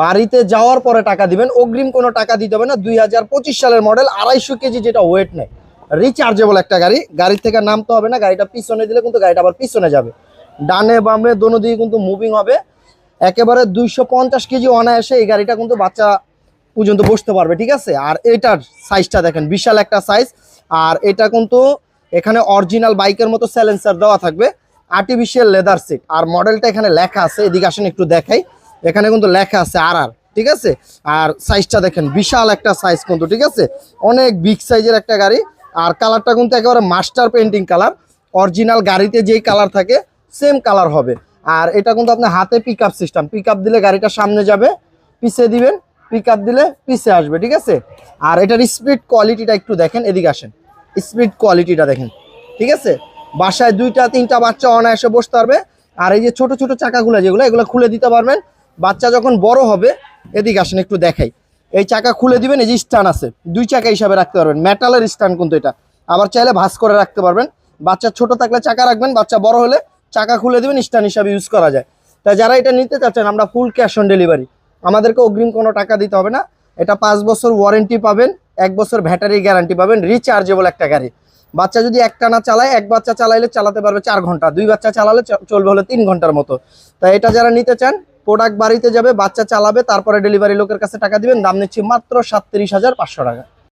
বাড়িতে যাওয়ার পরে টাকা দিবেন, অগ্রিম কোনো টাকা দিতে হবে না। 2025 সালের মডেল, 250 কেজি যেটা ওয়েট নেয়, রিচার্জেবল একটা গাড়ি। গাড়ির থেকে নামতে হবে না, গাড়িটা পিছনে দিলে কিন্তু গাড়িটা আবার পিছনে যাবে, ডানে বামে দোনো দিকে কিন্তু মুভিং হবে। একেবারে 250 কেজি অনায়াসে এই গাড়িটা কিন্তু বাচ্চা পর্যন্ত বসতে পারবে, ঠিক আছে। আর এটার সাইজটা দেখেন, বিশাল একটা সাইজ। আর এটা কিন্তু এখানে অরিজিনাল বাইকের মতো সাইলেন্সার দেওয়া থাকবে, আর্টিফিশিয়াল লেদার সিট। আর মডেলটা এখানে লেখা আছে, এদিকে আসেন একটু দেখাই, এখানে কিন্তু লেখা আছে আর, ঠিক আছে। আর সাইজটা দেখেন, বিশাল একটা সাইজ কিন্তু, ঠিক আছে, অনেক বিগ সাইজের একটা গাড়ি। আর কালারটা কিন্তু একেবারে মাস্টার পেন্টিং কালার, অরিজিনাল গাড়িতে যেই কালার থাকে সেম কালার হবে। আর এটা কিন্তু আপনার হাতে pick up system, pick up দিলে গাড়িটা সামনে যাবে, পিছিয়ে দিবেন, পিক আপ দিলে পিছিয়ে আসবে, ঠিক আছে। আর এটার স্পিড কোয়ালিটিটা একটু দেখেন, এদিকে আসেন, স্পিড কোয়ালিটিটা দেখেন, ঠিক আছে। বাসায় 2-3টা বাচ্চা অনায়াসে বসতে পারবে। আর এই যে ছোট ছোট চাকাগুলো যেগুলো, এগুলো খুলে দিতে পারবেন বাচ্চা যখন বড় হবে। এদিকে আসেন একটু দেখাই, এই চাকা খুলে দিবেন, এই যে স্ট্যান্ড আছে, 2 চাকা হিসাবে রাখতে পারবেন, মেটালের স্ট্যান্ড কিন্তু এটা। আবার চাইলে ভাঁজ করে রাখতে পারবেন, বাচ্চা ছোট থাকলে চাকা রাখবেন, বাচ্চা বড় হলে চাকা খুলে দিবেন, স্ট্যান্ড হিসাবে ইউজ করা যায়। তাই যারা এটা নিতে চাচ্ছেন, আমরা ফুল ক্যাশ অন ডেলিভারি, আমাদেরকে অগ্রিম কোনো টাকা দিতে হবে না। এটা 5 বছর ওয়ারেন্টি পাবেন, 1 বছর ব্যাটারি গ্যারান্টি পাবেন, রিচার্জেবল একটা গাড়ি। বাচ্চা যদি একটানা চালায়, এক বাচ্চা চালাইলে চালাতে পারবে 4 ঘন্টা, 2 বাচ্চা চালালে চলবে হলো 3 ঘন্টার মতো। তাই এটা যারা নিতে চান, প্রোডাক্ট বাড়িতে যাবে, বাচ্চা চালাবে, তারপরে ডেলিভারি লোকের কাছে টাকা দিবেন। দাম নিচ্ছি মাত্র 37,500 টাকা।